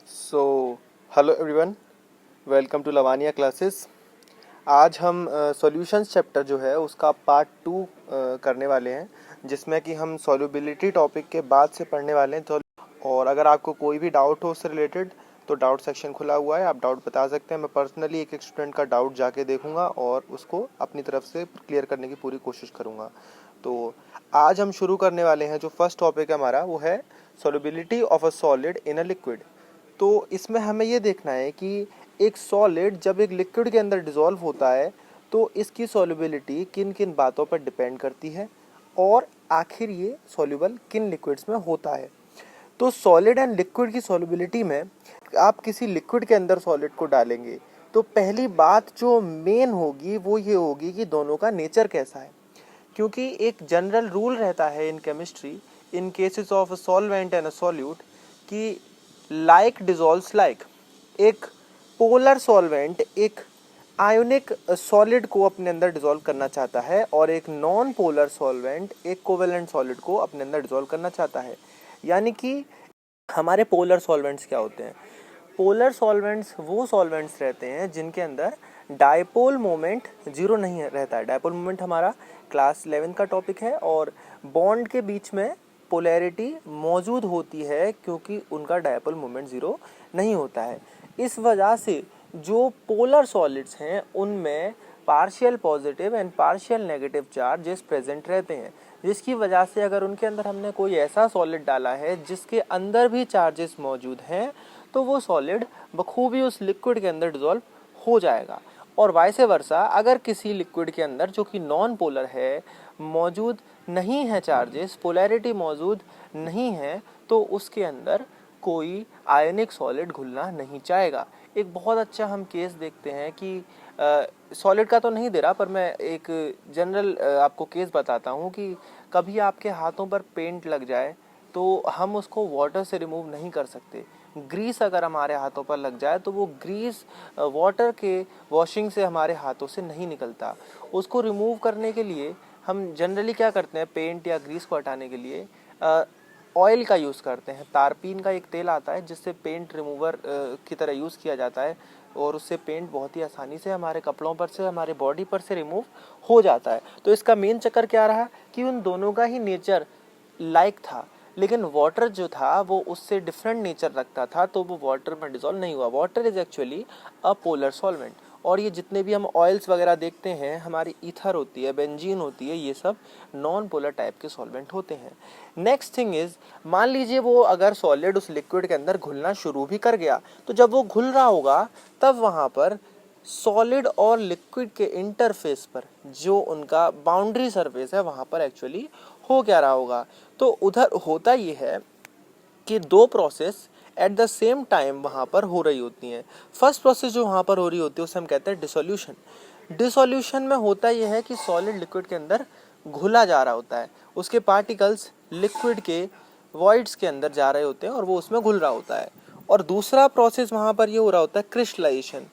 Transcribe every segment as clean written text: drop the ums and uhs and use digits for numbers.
So hello everyone, welcome to Lavania classes. आज हम solutions chapter जो है उसका पार्ट 2 करने वाले हैं, जिसमें कि हम सॉल्युबिलिटी टॉपिक के बाद से पढ़ने वाले हैं। और अगर आपको कोई भी डाउट हो उससे रिलेटेड तो डाउट सेक्शन खुला हुआ है, आप डाउट बता सकते हैं। मैं पर्सनली एक स्टूडेंट का डाउट जाके देखूंगा और उसको अपनी तरफ से क्लियर करने की पूरी कोशिश करूंगा। तो आज हम शुरू करने वाले हैं। जो फर्स्ट टॉपिक है हमारा वो है solubility of a solid in a liquid. तो इसमें हमें ये देखना है कि एक सॉलिड जब एक लिक्विड के अंदर डिसॉल्व होता है तो इसकी सॉल्युबिलिटी किन किन बातों पर डिपेंड करती है और आखिर ये सॉल्युबल किन लिक्विड्स में होता है। तो सॉलिड एंड लिक्विड की सॉल्युबिलिटी में आप किसी लिक्विड के अंदर सॉलिड को डालेंगे तो पहली बात जो मेन होगी वो ये होगी कि दोनों का नेचर कैसा है। क्योंकि एक जनरल रूल रहता है in chemistry, in cases of a solvent and a solute, कि लाइक डिजॉल्व्स लाइक। एक पोलर सॉल्वेंट एक आयोनिक सॉलिड को अपने अंदर डिसॉल्व करना चाहता है और एक नॉन पोलर सॉल्वेंट एक कोवेलेंट सॉलिड को अपने अंदर डिसॉल्व करना चाहता है। यानी कि हमारे पोलर सॉल्वेंट्स क्या होते हैं? पोलर सॉल्वेंट्स वो सॉल्वेंट्स रहते हैं जिनके अंदर डायपोल मोमेंट जीरो नहीं रहता है। डायपोल मोमेंट हमारा क्लास 11 का टॉपिक है और बॉन्ड के बीच में पोलैरिटी मौजूद होती है क्योंकि उनका डायपोल मोमेंट जीरो नहीं होता है। इस वजह से जो पोलर सॉलिड्स हैं उनमें partial positive and partial negative charges present रहते हैं, जिसकी वजह से अगर उनके अंदर हमने कोई ऐसा सॉलिड डाला है जिसके अंदर भी चार्जेस मौजूद हैं तो वो सॉलिड बखूबी उस लिक्विड के अंदर डिसॉल्व हो जाएगा। और वाइस वर्सा, अगर किसी लिक्विड के अंदर जो कि नॉन पोलर है मौजूद नहीं है, चार्जेस पोलैरिटी मौजूद नहीं है, तो उसके अंदर कोई आयनिक सॉलिड घुलना नहीं चाहेगा। एक बहुत अच्छा हम केस देखते हैं कि सॉलिड का तो नहीं दे रहा पर मैं एक जनरल आपको केस बताता हूँ कि कभी आपके हाथों पर पेंट लग जाए तो हम उसको वाटर से रिमूव नहीं कर सकते। ग्रीस अगर हमारे हाथों पर लग जाए तो वो ग्रीस वाटर के वॉशिंग से हमारे हाथों से नहीं निकलता। उसको रिमूव करने के लिए हम जनरली क्या करते हैं, पेंट या ग्रीस को हटाने के लिए ऑयल का यूज़ करते हैं। तारपीन का एक तेल आता है जिससे पेंट रिमूवर की तरह यूज़ किया जाता है और उससे पेंट बहुत ही आसानी से हमारे कपड़ों पर से, हमारे बॉडी पर से रिमूव हो जाता है। तो इसका मेन चक्कर क्या रहा कि उन दोनों का ही नेचर लाइक था, लेकिन वाटर जो था वो उससे डिफरेंट नेचर रखता था, तो वो वाटर में डिसॉल्व नहीं हुआ। Water is actually a polar solvent. और ये जितने भी हम ऑयल्स वगैरह देखते हैं, हमारी ईथर होती है, बेंजीन होती है, ये सब नॉन पोलर टाइप के सॉल्वेंट होते हैं। नेक्स्ट थिंग इज, मान लीजिए वो अगर सॉलिड उस लिक्विड के अंदर घुलना शुरू भी कर गया तो जब वो घुल रहा होगा तब वहाँ पर सॉलिड और लिक्विड के इंटरफेस पर जो उनका बाउंड्री सरफेस है वहाँ पर एक्चुअली हो क्या रहा होगा। तो उधर होता ये है कि दो process at the same time वहाँ पर हो रही होती हैं। फर्स्ट प्रोसेस जो वहाँ पर हो रही होती है उसे हम कहते हैं डिसोल्यूशन। डिसोल्यूशन में होता यह है कि सॉलिड लिक्विड के अंदर घुला जा रहा होता है, उसके पार्टिकल्स लिक्विड के वॉइड्स के अंदर जा रहे होते हैं और वो उसमें घुल रहा होता है। और दूसरा प्रोसेस वहाँ पर ये हो रहा होता है क्रिस्टलाइजेशन,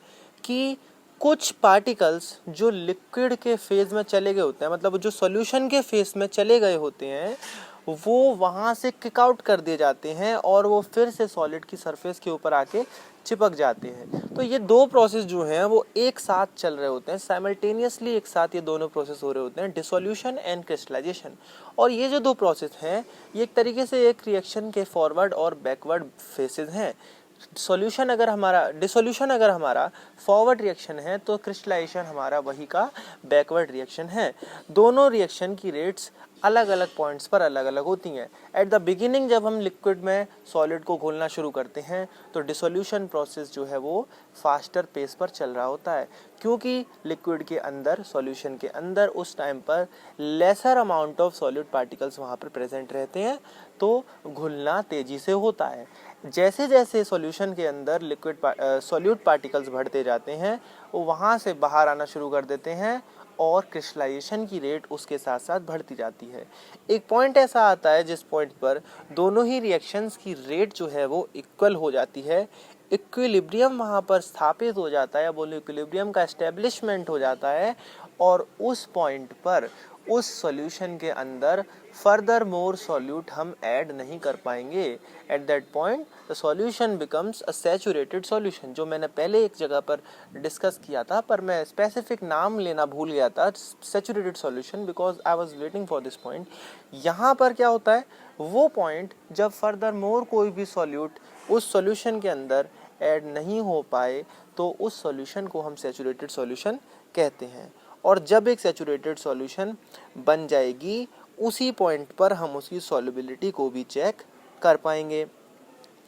कि कुछ पार्टिकल्स जो लिक्विड के फेज में चले गए होते हैं, मतलब जो सॉल्यूशन के फेज में चले गए होते हैं, वो वहाँ से किक आउट कर दिए जाते हैं और वो फिर से सॉलिड की सरफेस के ऊपर आके चिपक जाते हैं। तो ये दो प्रोसेस जो हैं वो एक साथ चल रहे होते हैं, साइमल्टेनियसली एक साथ ये दोनों प्रोसेस हो रहे होते हैं, डिसोल्यूशन एंड क्रिस्टलाइजेशन। और ये जो दो प्रोसेस हैं ये एक तरीके से एक रिएक्शन के फॉरवर्ड और बैकवर्ड फेसेस हैं। डिसोल्यूशन अगर हमारा फॉरवर्ड रिएक्शन है तो क्रिस्टलाइजेशन हमारा वही का बैकवर्ड रिएक्शन है। दोनों रिएक्शन की रेट्स अलग अलग पॉइंट्स पर अलग अलग होती हैं। एट द बिगिनिंग जब हम लिक्विड में सॉलिड को घोलना शुरू करते हैं तो डिसोल्यूशन प्रोसेस जो है वो फास्टर पेस पर चल रहा होता है, क्योंकि लिक्विड के अंदर, सॉल्यूशन के अंदर उस टाइम पर lesser amount of solid particles वहाँ पर प्रेजेंट रहते हैं, तो घुलना तेजी से होता है। जैसे जैसे सॉल्यूशन के अंदर लिक्विड सॉल्यूट पार्टिकल्स बढ़ते जाते हैं वो वहाँ से बाहर आना शुरू कर देते हैं और क्रिस्टलाइजेशन की रेट उसके साथ साथ बढ़ती जाती है। एक पॉइंट ऐसा आता है जिस पॉइंट पर दोनों ही रिएक्शंस की रेट जो है वो इक्वल हो जाती है, इक्विलिब्रियम वहाँ पर स्थापित हो जाता है, बोलो इक्विलिब्रियम का एस्टेब्लिशमेंट हो जाता है। और उस पॉइंट पर उस सॉल्यूशन के अंदर फर्दर मोर सॉल्यूट हम ऐड नहीं कर पाएंगे। At that point the solution becomes a saturated solution, जो मैंने पहले एक जगह पर डिस्कस किया था, पर मैं स्पेसिफिक नाम लेना भूल गया था, saturated solution, because I was waiting for this point. यहाँ पर क्या होता है, वो पॉइंट जब फर्दर मोर कोई भी सॉल्यूट उस सॉल्यूशन के अंदर ऐड नहीं हो पाए तो उस सॉल्यूशन को हम सैचुरेटेड सॉल्यूशन कहते हैं। और जब एक सैचुरेटेड सॉल्यूशन बन जाएगी उसी पॉइंट पर हम उसकी सॉल्युबिलिटी को भी चेक कर पाएंगे।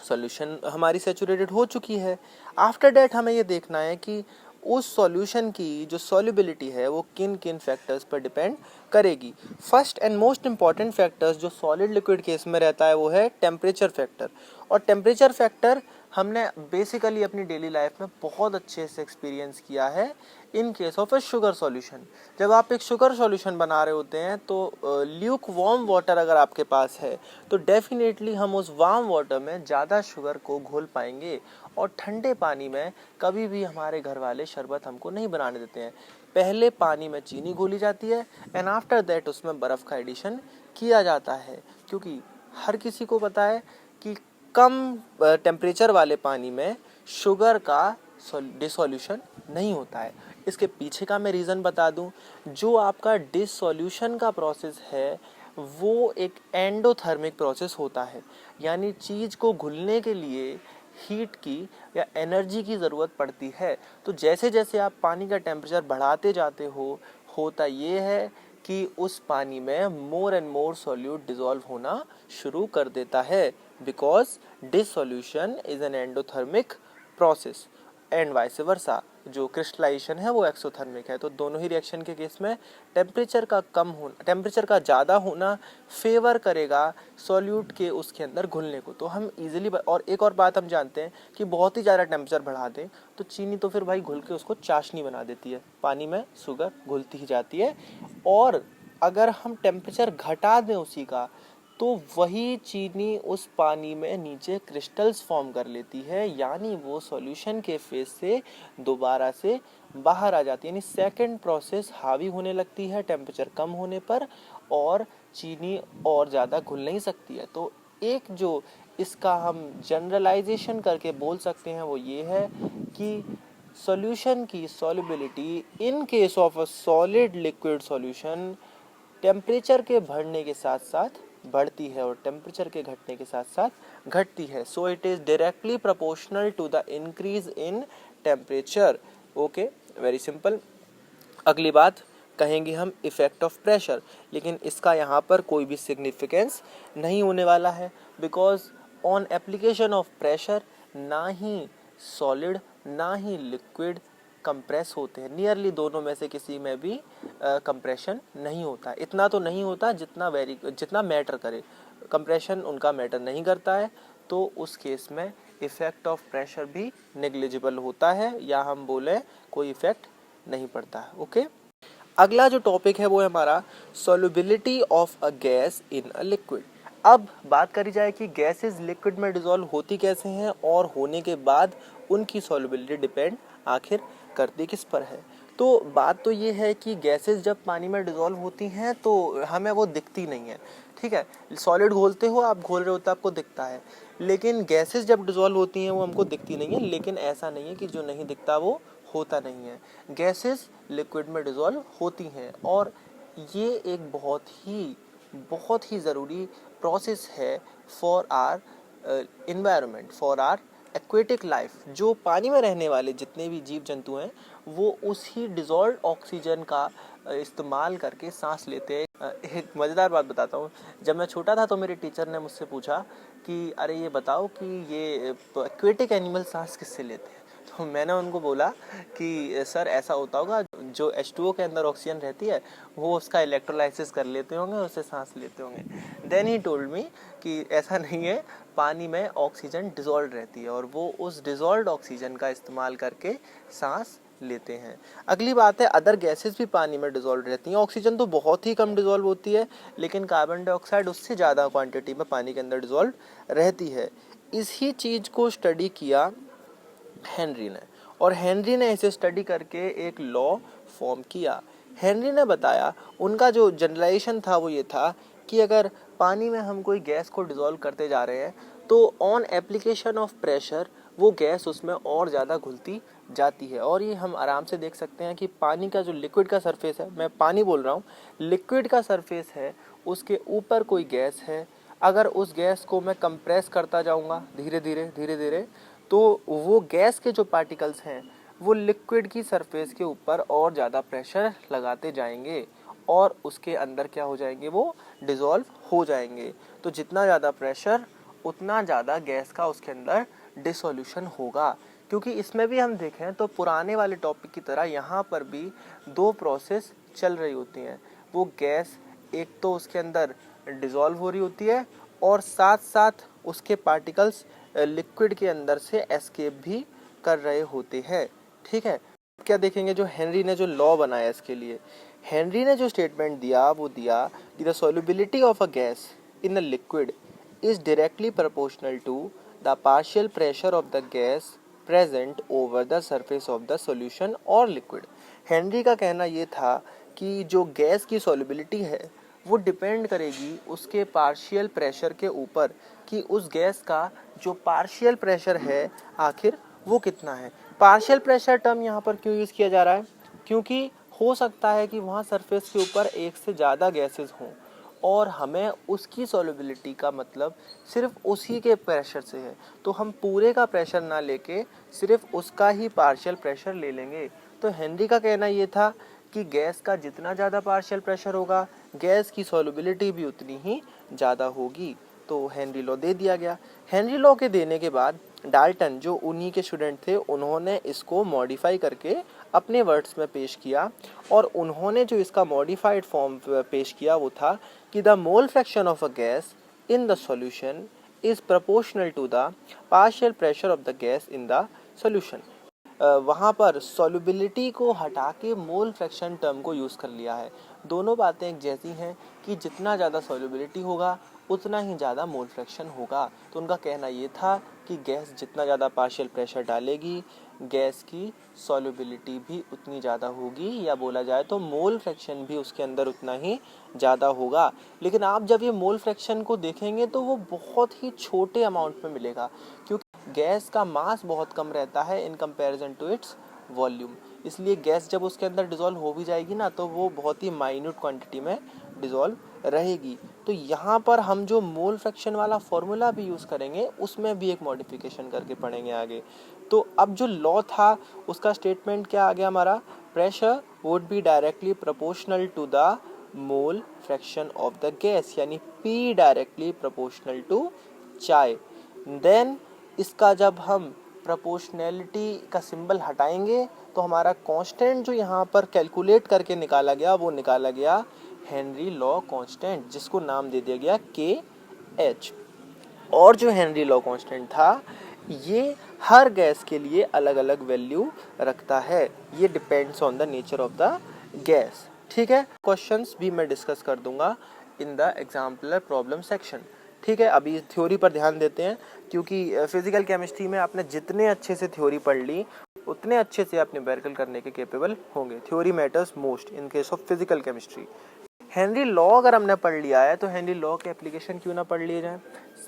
सॉल्यूशन हमारी सैचुरेटेड हो चुकी है। आफ्टर दैट हमें ये देखना है कि उस सॉल्यूशन की जो सॉल्युबिलिटी है वो किन किन फैक्टर्स पर डिपेंड करेगी। First and most important factors जो सॉलिड लिक्विड केस में रहता है वो है टेम्परेचर फैक्टर। और टेम्परेचर फैक्टर हमने बेसिकली अपनी डेली लाइफ में बहुत अच्छे से एक्सपीरियंस किया है in case of A sugar solution. जब आप एक शुगर सॉल्यूशन बना रहे होते हैं तो ल्यूक वार्म वाटर अगर आपके पास है तो डेफिनेटली हम उस वार्म वाटर में ज़्यादा शुगर को घोल पाएंगे। और ठंडे पानी में कभी भी हमारे घर वाले शरबत हमको नहीं बनाने देते हैं। पहले पानी में चीनी घोली जाती है एंड आफ्टर दैट उसमें बर्फ़ का एडिशन किया जाता है, क्योंकि हर किसी को पता है कि कम टेम्परेचर वाले पानी में शुगर का डिसॉल्यूशन नहीं होता है। इसके पीछे का मैं रीज़न बता दूं, जो आपका डिसॉल्यूशन का प्रोसेस है वो एक एंडोथर्मिक प्रोसेस होता है, यानी चीज़ को घुलने के लिए हीट की या एनर्जी की ज़रूरत पड़ती है। तो जैसे जैसे आप पानी का टेम्परेचर बढ़ाते जाते हो, होता ये है कि उस पानी में more and more solute dissolve होना शुरू कर देता है, because dissolution is an endothermic process and vice versa. जो क्रिस्टलाइजेशन है वो एक्सोथर्मिक है। तो दोनों ही रिएक्शन के केस में टेम्परेचर का ज़्यादा होना फेवर करेगा सॉल्यूट के उसके अंदर घुलने को। तो हम इजीली, और एक और बात हम जानते हैं कि बहुत ही ज़्यादा टेम्परेचर बढ़ा दें तो चीनी तो फिर भाई घुल के उसको चाशनी बना देती है, पानी में शुगर घुलती ही जाती है। और अगर हम टेम्परेचर घटा दें उसी का तो वही चीनी उस पानी में नीचे क्रिस्टल्स फॉर्म कर लेती है, यानी वो सॉल्यूशन के फेज से दोबारा से बाहर आ जाती है। यानी सेकंड प्रोसेस हावी होने लगती है टेम्परेचर कम होने पर और चीनी और ज़्यादा घुल नहीं सकती है। तो एक जो इसका हम जनरलाइजेशन करके बोल सकते हैं वो ये है कि सॉल्यूशन की solubility in case of a solid liquid solution temperature के बढ़ने के साथ साथ बढ़ती है और टेम्परेचर के घटने के साथ साथ घटती है। So it is directly proportional to the increase in temperature. Okay, very simple. अगली बात कहेंगे हम इफेक्ट ऑफ प्रेशर, लेकिन इसका यहाँ पर कोई भी सिग्निफिकेंस नहीं होने वाला है, because on application of pressure ना ही सॉलिड ना ही लिक्विड कंप्रेस होते हैं। नियरली दोनों में से किसी में भी कंप्रेशन नहीं होता। इतना तो नहीं होता जितना मैटर करे, कंप्रेशन उनका मैटर नहीं करता है। तो उस केस में इफेक्ट ऑफ प्रेशर भी नेग्लिजिबल होता है, या हम बोले कोई इफेक्ट नहीं पड़ता है। ओके, अगला जो टॉपिक है वो है हमारा solubility of a gas in a liquid. अब बात करी जाए कि गैसेस लिक्विड में डिसॉल्व होती कैसे हैं और होने के बाद उनकी सॉल्युबिलिटी डिपेंड आखिर करती किस पर है। तो बात तो ये है कि गैसेस जब पानी में डिसॉल्व होती हैं तो हमें वो दिखती नहीं है, ठीक है। सॉलिड घोलते हो, आप घोल रहे होते आपको दिखता है, लेकिन गैसेस जब डिसॉल्व होती हैं वो हमको दिखती नहीं है। लेकिन ऐसा नहीं है कि जो नहीं दिखता वो होता नहीं है, गैसेस लिक्विड में डिसॉल्व होती हैं। और ये एक बहुत ही ज़रूरी प्रोसेस है for our environment, for our aquatic life. जो पानी में रहने वाले जितने भी जीव जंतु हैं वो उसी डिसॉल्व्ड ऑक्सीजन का इस्तेमाल करके सांस लेते हैं। एक मज़ेदार बात बताता हूँ, जब मैं छोटा था तो मेरे टीचर ने मुझसे पूछा कि अरे ये बताओ कि ये एक्वेटिक एनिमल सांस किससे लेते हैं। तो मैंने उनको बोला कि सर ऐसा होता होगा, जो H2O के अंदर ऑक्सीजन रहती है वो उसका इलेक्ट्रोलाइसिस कर लेते होंगे, उससे सांस लेते होंगे। देन ही टोल्ड मी कि ऐसा नहीं है, पानी में ऑक्सीजन डिसॉल्व रहती है और वो उस डिसॉल्व्ड ऑक्सीजन का इस्तेमाल करके सांस लेते हैं। अगली बात है, अदर गैसेस भी पानी में डिसॉल्व रहती हैं। ऑक्सीजन तो बहुत ही कम डिसॉल्व होती है, लेकिन कार्बन डाइऑक्साइड उससे ज़्यादा क्वांटिटी में पानी के अंदर डिसॉल्व रहती है। इसी चीज़ को स्टडी किया हेनरी ने, और हेनरी ने इसे स्टडी करके एक लॉ फॉर्म किया। हेनरी ने बताया, उनका जो जनरलाइजेशन था वो ये था कि अगर पानी में हम कोई गैस को डिज़ोल्व करते जा रहे हैं तो ऑन एप्लीकेशन ऑफ प्रेशर वो गैस उसमें और ज़्यादा घुलती जाती है। और ये हम आराम से देख सकते हैं कि पानी का जो लिक्विड का सरफेस है, मैं पानी बोल रहा हूँ, लिक्विड का सरफेस है, उसके ऊपर कोई गैस है, अगर उस गैस को मैं कंप्रेस करता जाऊँगा धीरे धीरे तो वो गैस के जो पार्टिकल्स हैं वो लिक्विड की सरफेस के ऊपर और ज़्यादा प्रेशर लगाते जाएंगे और उसके अंदर क्या हो जाएंगे, वो डिज़ोल्व हो जाएंगे। तो जितना ज़्यादा प्रेशर उतना ज़्यादा गैस का उसके अंदर डिसोल्यूशन होगा। क्योंकि इसमें भी हम देखें तो पुराने वाले टॉपिक की तरह यहाँ पर भी दो प्रोसेस चल रही होती हैं। वो गैस एक तो उसके अंदर डिज़ोल्व हो रही होती है और साथ साथ उसके पार्टिकल्स लिक्विड के अंदर से एस्केप भी कर रहे होते हैं। ठीक है, क्या देखेंगे, जो हेनरी ने जो लॉ बनाया इसके लिए, हेनरी ने जो स्टेटमेंट दिया वो दिया कि the solubility of a gas in a liquid is directly proportional to the partial pressure of the gas present over the surface of the solution और लिक्विड। हेनरी का कहना ये था कि जो गैस की सॉल्युबिलिटी है वो डिपेंड करेगी उसके पार्शियल प्रेशर के ऊपर, कि उस गैस का जो पार्शियल प्रेशर है आखिर वो कितना है। पार्शियल प्रेशर टर्म यहाँ पर क्यों यूज़ किया जा रहा है, क्योंकि हो सकता है कि वहाँ सरफेस के ऊपर एक से ज़्यादा गैसेस हों और हमें उसकी सॉल्युबिलिटी का मतलब सिर्फ उसी के प्रेशर से है, तो हम पूरे का प्रेशर ना लेके सिर्फ उसका ही पार्शियल प्रेशर ले लेंगे। तो हेनरी का कहना ये था कि गैस का जितना ज़्यादा पार्शियल प्रेशर होगा गैस की सॉल्युबिलिटी भी उतनी ही ज़्यादा होगी। तो हेनरी लॉ दे दिया गया। हेनरी लॉ के देने के बाद डाल्टन जो उन्हीं के स्टूडेंट थे उन्होंने इसको मॉडिफाई करके अपने वर्ड्स में पेश किया और उन्होंने जो इसका मॉडिफाइड फॉर्म पेश किया वो था कि the mole fraction of a gas in the solution is proportional to the partial pressure of the gas in the solution. वहाँ पर सॉल्युबिलिटी को हटा के मोल फ्रैक्शन टर्म को यूज़ कर लिया है। दोनों बातें एक जैसी हैं कि जितना ज़्यादा सॉल्युबिलिटी होगा उतना ही ज़्यादा मोल फ्रैक्शन होगा। तो उनका कहना ये था कि गैस जितना ज़्यादा पार्शियल प्रेशर डालेगी गैस की सॉल्युबिलिटी भी उतनी ज़्यादा होगी, या बोला जाए तो मोल फ्रैक्शन भी उसके अंदर उतना ही ज़्यादा होगा। लेकिन आप जब ये मोल फ्रैक्शन को देखेंगे तो वो बहुत ही छोटे अमाउंट में मिलेगा, क्योंकि गैस का मास बहुत कम रहता है in comparison to its volume. इसलिए गैस जब उसके अंदर डिज़ोल्व हो भी जाएगी ना तो वो बहुत ही माइन्यूट क्वांटिटी में डिज़ोल्व रहेगी। तो यहाँ पर हम जो मोल फ्रैक्शन वाला फॉर्मूला भी यूज़ करेंगे उसमें भी एक मॉडिफिकेशन करके पढ़ेंगे आगे। तो अब जो लॉ था उसका स्टेटमेंट क्या आ गया हमारा, pressure would be directly proportional to the mole fraction of the gas, यानी P directly proportional to chi. Then इसका जब हम प्रोपोर्शनैलिटी का सिंबल हटाएंगे तो हमारा कांस्टेंट जो यहाँ पर कैलकुलेट करके निकाला गया वो निकाला गया हेनरी लॉ कांस्टेंट, जिसको नाम दे दिया गया KH। और जो हेनरी लॉ कांस्टेंट था ये हर गैस के लिए अलग अलग वैल्यू रखता है, ये depends on the nature of the gas. ठीक है, क्वेश्चंस भी मैं डिस्कस कर दूंगा in the exemplar problem section. ठीक है, अभी थ्योरी पर ध्यान देते हैं, क्योंकि फिजिकल केमिस्ट्री में आपने जितने अच्छे से थ्योरी पढ़ ली उतने अच्छे से आप न्यूमेरिकल करने के कैपेबल होंगे। Theory matters most in case of physical chemistry. Henry law अगर हमने पढ़ लिया है तो हेनरी लॉ के एप्लीकेशन क्यों ना पढ़ लिए जाए।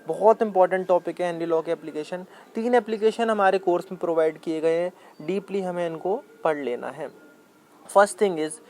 बहुत इंपॉर्टेंट टॉपिक है हेनरी लॉ के एप्लीकेशन। 3 एप्लीकेशन हमारे कोर्स में प्रोवाइड किए गए हैं, डीपली हमें इनको पढ़ लेना है। फर्स्ट थिंग इज़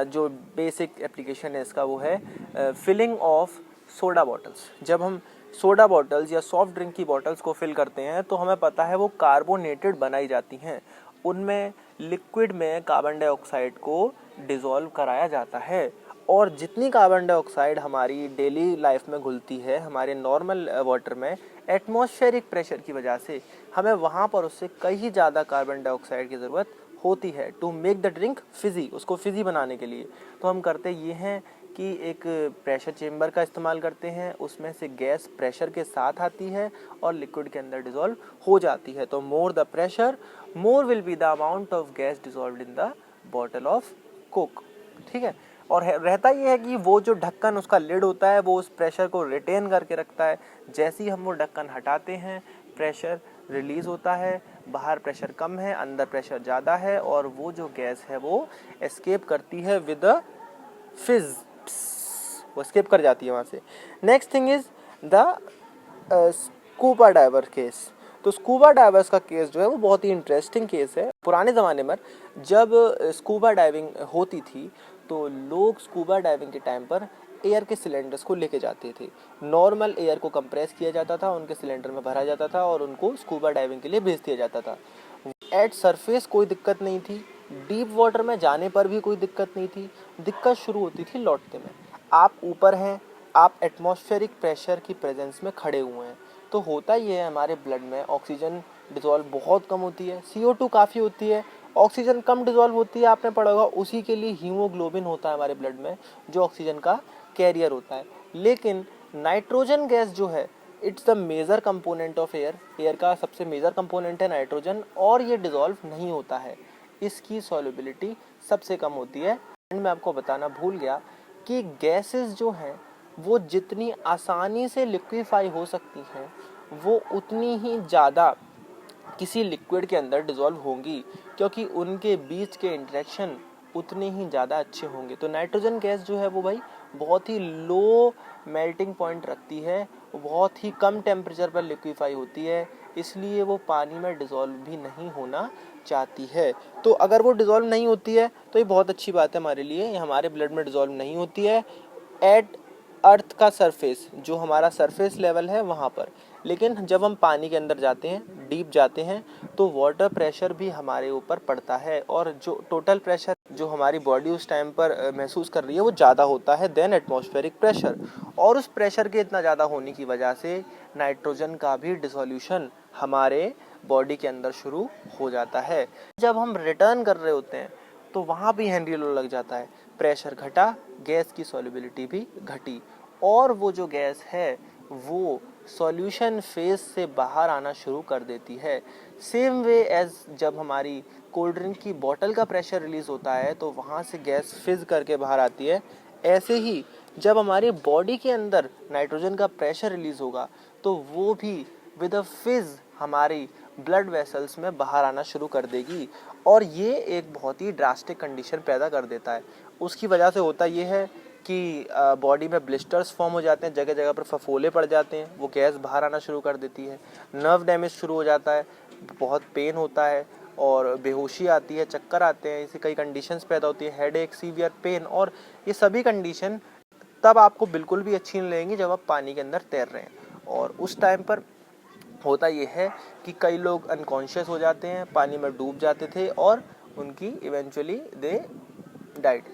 जो बेसिक एप्लीकेशन है इसका वो है फिलिंग ऑफ सोडा बॉटल्स। जब हम सोडा बॉटल्स या सॉफ्ट ड्रिंक की बॉटल्स को फिल करते हैं तो हमें पता है वो कार्बोनेटेड बनाई जाती हैं, उनमें लिक्विड में कार्बन डाइऑक्साइड को डिज़ोल्व कराया जाता है। और जितनी कार्बन डाइऑक्साइड हमारी डेली लाइफ में घुलती है हमारे नॉर्मल वाटर में, एटमॉस्फेरिक प्रेशर की वजह से हमें वहाँ पर उससे कहीं ज़्यादा कार्बन डाइऑक्साइड की ज़रूरत होती है to make the drink fizzy, उसको फिजी बनाने के लिए। तो हम करते ये हैं कि एक प्रेशर चेम्बर का इस्तेमाल करते हैं, उसमें से गैस प्रेशर के साथ आती है और लिक्विड के अंदर डिज़ोल्व हो जाती है। तो more the pressure more will be the amount of gas dissolved in the bottle of Coke. ठीक है, और रहता ये है कि वो जो ढक्कन उसका लिड होता है वो उस प्रेशर को रिटेन करके रखता है। जैसे ही हम वो ढक्कन हटाते हैं प्रेशर रिलीज़ होता है, बाहर प्रेशर कम है, अंदर प्रेशर ज़्यादा है, और वो जो गैस है वो एस्केप करती है विद अ फिज, वो एस्केप कर जाती है वहाँ से। Next thing is the scuba diver case. तो स्कूबा डाइवर्स का केस जो है वो बहुत ही इंटरेस्टिंग केस है। पुराने ज़माने में जब स्कूबा डाइविंग होती थी तो लोग स्कूबा डाइविंग के टाइम पर एयर के सिलेंडर्स को लेके जाते थे। नॉर्मल एयर को कंप्रेस किया जाता था, उनके सिलेंडर में भरा जाता था और उनको स्कूबा डाइविंग के लिए भेज दिया जाता था। एट सरफेस कोई दिक्कत नहीं थी, डीप वाटर में जाने पर भी कोई दिक्कत नहीं थी। दिक्कत शुरू होती थी लौटते में। आप ऊपर हैं, आप एटमॉस्फेरिक प्रेशर की प्रेजेंस में खड़े हुए हैं, तो होता ही है हमारे ब्लड में ऑक्सीजन डिज़ोल्व बहुत कम होती है, CO2 काफ़ी होती है, ऑक्सीजन कम डिज़ोल्व होती है। आपने पढ़ा होगा, उसी के लिए हीमोग्लोबिन होता है हमारे ब्लड में जो ऑक्सीजन का कैरियर होता है। लेकिन नाइट्रोजन गैस जो है, it's the major component of air. Air का सबसे मेजर कंपोनेंट है नाइट्रोजन, और ये डिज़ोल्व नहीं होता है, इसकी सॉल्युबिलिटी सबसे कम होती है। एंड मैं आपको बताना भूल गया कि गैसेस जो हैं वो जितनी आसानी से लिक्विफाई हो सकती हैं वो उतनी ही ज़्यादा किसी लिक्विड के अंदर डिज़ोल्व होंगी, क्योंकि उनके बीच के इंटरेक्शन उतने ही ज़्यादा अच्छे होंगे। तो नाइट्रोजन गैस जो है वो भाई बहुत ही लो मेल्टिंग पॉइंट रखती है, बहुत ही कम टेम्परेचर पर लिक्विफाई होती है, इसलिए वो पानी में डिज़ोल्व भी नहीं होना चाहती है। तो अगर वो डिज़ोल्व नहीं होती है तो ये बहुत अच्छी बात है हमारे लिए, ये हमारे ब्लड में डिज़ोल्व नहीं होती है एट अर्थ का सरफेस, जो हमारा सरफेस लेवल है वहाँ पर। लेकिन जब हम पानी के अंदर जाते हैं, डीप जाते हैं, तो वाटर प्रेशर भी हमारे ऊपर पड़ता है, और जो टोटल प्रेशर जो हमारी बॉडी उस टाइम पर महसूस कर रही है वो ज़्यादा होता है देन एटमॉस्फेरिक प्रेशर। और उस प्रेशर के इतना ज़्यादा होने की वजह से नाइट्रोजन का भी डिसोल्यूशन हमारे बॉडी के अंदर शुरू हो जाता है। जब हम रिटर्न कर रहे होते हैं तो वहाँ भी हेनरी लो लग जाता है, प्रेशर घटा, गैस की सॉल्युबिलिटी भी घटी, और वो जो गैस है वो सॉल्यूशन फेज से बाहर आना शुरू कर देती है। सेम वे एज जब हमारी कोल्ड ड्रिंक की बोतल का प्रेशर रिलीज होता है तो वहाँ से गैस फिज करके बाहर आती है, ऐसे ही जब हमारी बॉडी के अंदर नाइट्रोजन का प्रेशर रिलीज होगा तो वो भी विद अ फिज हमारी ब्लड वेसल्स में बाहर आना शुरू कर देगी, और ये एक बहुत ही ड्रास्टिक कंडीशन पैदा कर देता है। उसकी वजह से होता ये है कि बॉडी में ब्लिस्टर्स फॉर्म हो जाते हैं, जगह जगह पर फफोले पड़ जाते हैं, वो गैस बाहर आना शुरू कर देती है, नर्व डैमेज शुरू हो जाता है, बहुत पेन होता है और बेहोशी आती है, चक्कर आते हैं, ऐसी कई कंडीशंस पैदा होती है, हेडेक, सीवियर पेन। और ये सभी कंडीशन तब आपको बिल्कुल भी अच्छी नहीं लगेंगी जब आप पानी के अंदर तैर रहे हैं। और उस टाइम पर होता ये है कि कई लोग अनकॉन्शियस हो जाते हैं, पानी में डूब जाते थे और उनकी इवेंचुअली दे डाइड।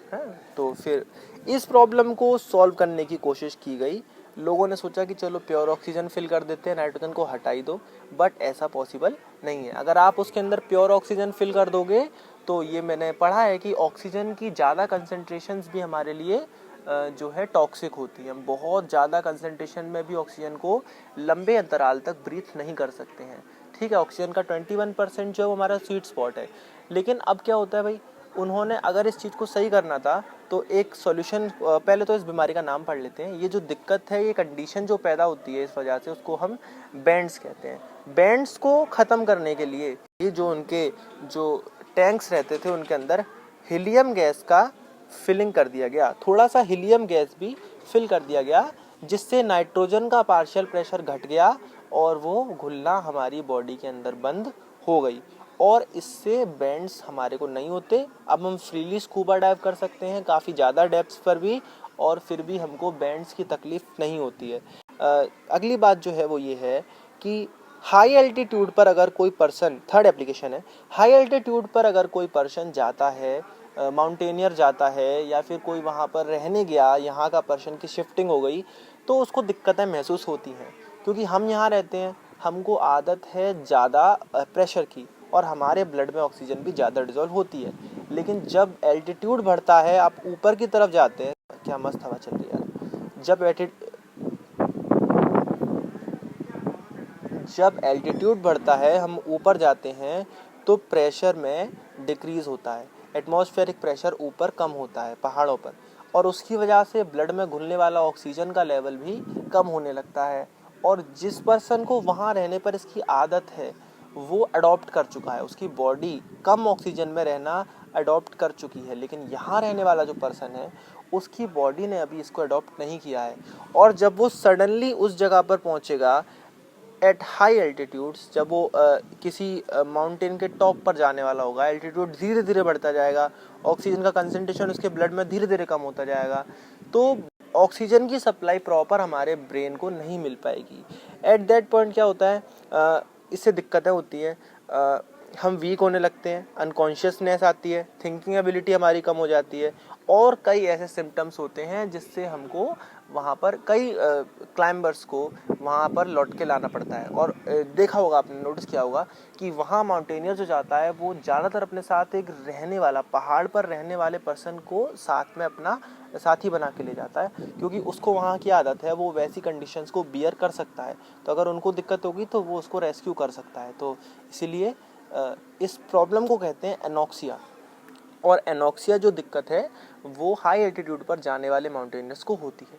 तो फिर इस प्रॉब्लम को सॉल्व करने की कोशिश की गई। लोगों ने सोचा कि चलो प्योर ऑक्सीजन फिल कर देते हैं, नाइट्रोजन को हटा ही दो, बट ऐसा पॉसिबल नहीं है। अगर आप उसके अंदर प्योर ऑक्सीजन फिल कर दोगे तो ये मैंने पढ़ा है कि ऑक्सीजन की ज़्यादा कंसंट्रेशंस भी हमारे लिए जो है टॉक्सिक होती हैं। बहुत ज़्यादा कंसंट्रेशन में भी ऑक्सीजन को लंबे अंतराल तक ब्रीथ नहीं कर सकते हैं। ठीक है, ऑक्सीजन का 21% जो है वो हमारा स्वीट स्पॉट है। लेकिन अब क्या होता है भाई, उन्होंने अगर इस चीज़ को सही करना था तो एक सॉल्यूशन, पहले तो इस बीमारी का नाम पढ़ लेते हैं। ये जो दिक्कत है, ये कंडीशन जो पैदा होती है इस वजह से, उसको हम बैंड्स कहते हैं। बैंड्स को ख़त्म करने के लिए ये जो उनके जो टैंक्स रहते थे उनके अंदर हीलियम गैस का फिलिंग कर दिया गया, थोड़ा सा हीलियम गैस भी फिल कर दिया गया, जिससे नाइट्रोजन का पार्शियल प्रेशर घट गया और वो घुलना हमारी बॉडी के अंदर बंद हो गई, और इससे बैंड्स हमारे को नहीं होते। अब हम फ्रीली स्कूबा डाइव कर सकते हैं काफ़ी ज़्यादा डेप्थ्स पर भी, और फिर भी हमको बैंड्स की तकलीफ नहीं होती है। अगली बात जो है वो ये है कि हाई एल्टीट्यूड पर अगर कोई पर्सन, थर्ड एप्लीकेशन है, हाई एल्टीट्यूड पर अगर कोई पर्सन जाता है, माउंटेनियर जाता है, या फिर कोई वहाँ पर रहने गया, यहाँ का पर्सन की शिफ्टिंग हो गई, तो उसको दिक्कतें महसूस होती हैं, क्योंकि हम यहाँ रहते हैं, हमको आदत है ज़्यादा प्रेशर की, और हमारे ब्लड में ऑक्सीजन भी ज़्यादा डिज़ोल्व होती है। लेकिन जब एल्टीट्यूड बढ़ता है, आप ऊपर की तरफ जाते हैं, क्या मस्त हवा चल रही है यार, जब एल्टीट्यूड बढ़ता है, हम ऊपर जाते हैं, तो प्रेशर में डिक्रीज़ होता है, एटमॉस्फेरिक प्रेशर ऊपर कम होता है पहाड़ों पर, और उसकी वजह से ब्लड में घुलने वाला ऑक्सीजन का लेवल भी कम होने लगता है, और जिस पर्सन को वहाँ रहने पर इसकी आदत है वो अडॉप्ट कर चुका है, उसकी बॉडी कम ऑक्सीजन में रहना अडॉप्ट कर चुकी है, लेकिन यहाँ रहने वाला जो पर्सन है उसकी बॉडी ने अभी इसको अडॉप्ट नहीं किया है। और जब वो सडनली उस जगह पर पहुँचेगा एट हाई एल्टीट्यूड्स, जब वो किसी माउंटेन के टॉप पर जाने वाला होगा, एल्टीट्यूड धीरे धीरे बढ़ता जाएगा, ऑक्सीजन का कंसंट्रेशन उसके ब्लड में धीरे धीरे कम होता जाएगा, तो ऑक्सीजन की सप्लाई प्रॉपर हमारे ब्रेन को नहीं मिल पाएगी। एट दैट पॉइंट क्या होता है, इससे दिक्कतें होती हैं, हम वीक होने लगते हैं, अनकॉन्शियसनेस आती है, थिंकिंग एबिलिटी हमारी कम हो जाती है, और कई ऐसे सिम्टम्स होते हैं जिससे हमको वहाँ पर कई क्लाइंबर्स को वहाँ पर लौट के लाना पड़ता है। और देखा होगा आपने, नोटिस किया होगा कि वहाँ माउंटेनियर जो जाता है वो ज़्यादातर अपने साथ एक रहने वाला, पहाड़ पर रहने वाले पर्सन को साथ में अपना साथी बना के ले जाता है, क्योंकि उसको वहाँ की आदत है, वो वैसी कंडीशंस को बियर कर सकता है, तो अगर उनको दिक्कत होगी तो वो उसको रेस्क्यू कर सकता है। तो इसीलिए इस प्रॉब्लम को कहते हैं एनॉक्सिया। और एनॉक्सिया जो दिक्कत है वो हाई एल्टीट्यूड पर जाने वाले माउंटेनियर्स को होती है।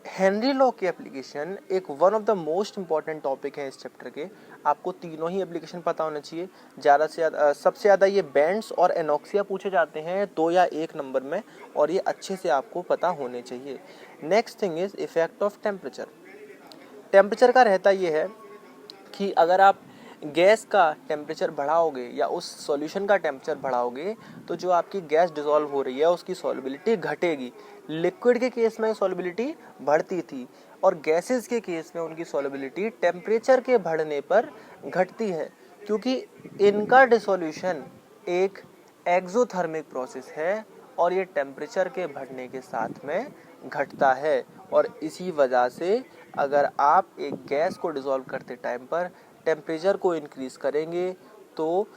हेनरी लॉ की एप्लीकेशन एक one of the most important topic है इस चैप्टर के। आपको तीनों ही एप्लीकेशन पता होना चाहिए। ज़्यादा से ज़्यादा सबसे ज़्यादा ये बैंड्स और एनॉक्सिया पूछे जाते हैं 2 या 1 नंबर में, और ये अच्छे से आपको पता होने चाहिए। Next thing is effect of temperature. Temperature का रहता ये है कि अगर आप गैस का टेम्परेचर बढ़ाओगे या उस सॉल्यूशन का टेम्परेचर बढ़ाओगे तो जो आपकी गैस डिसॉल्व हो रही है उसकी सॉल्युबिलिटी घटेगी। लिक्विड के केस में सॉल्युबिलिटी बढ़ती थी और गैसेस के केस में उनकी सॉल्युबिलिटी टेम्परेचर के बढ़ने पर घटती है, क्योंकि इनका डिसोल्यूशन एक एक्सोथर्मिक प्रोसेस है और ये टेम्परेचर के बढ़ने के साथ में घटता है। और इसी वजह से अगर आप एक गैस को डिसॉल्व करते टाइम पर टेम्परेचर को इंक्रीज करेंगे तो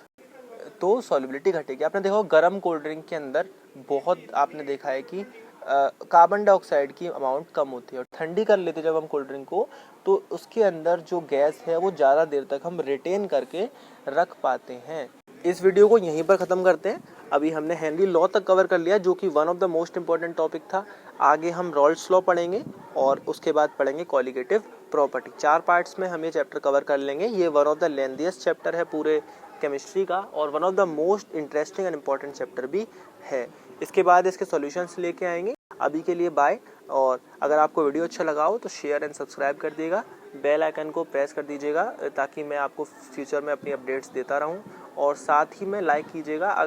सॉल्युबिलिटी घटेगी। आपने देखा गर्म कोल्ड ड्रिंक के अंदर बहुत आपने देखा है कि कार्बन डाइऑक्साइड की अमाउंट कम होती है, और ठंडी कर लेते जब हम कोल्ड ड्रिंक को तो उसके अंदर जो गैस है वो ज़्यादा देर तक हम रिटेन करके रख पाते हैं। इस वीडियो को यहीं पर ख़त्म करते हैं। अभी हमने हेनरी लॉ तक कवर कर लिया जो कि one of the most important topic था। आगे हम रॉल्स लॉ पढ़ेंगे और उसके बाद पढ़ेंगे कॉलिगेटिव प्रॉपर्टी। 4 पार्ट्स में हम ये चैप्टर कवर कर लेंगे। ये one of the lengthiest chapter है पूरे केमिस्ट्री का और one of the most interesting and important chapter भी है। इसके बाद इसके सॉल्यूशंस लेके आएंगे। अभी के लिए बाय। और अगर आपको वीडियो अच्छा लगा हो तो शेयर एंड सब्सक्राइब कर दिएगा, बेल आइकन को प्रेस कर दीजिएगा ताकि मैं आपको फ्यूचर में अपनी अपडेट्स देता रहूं, और साथ ही में लाइक कीजिएगा अगर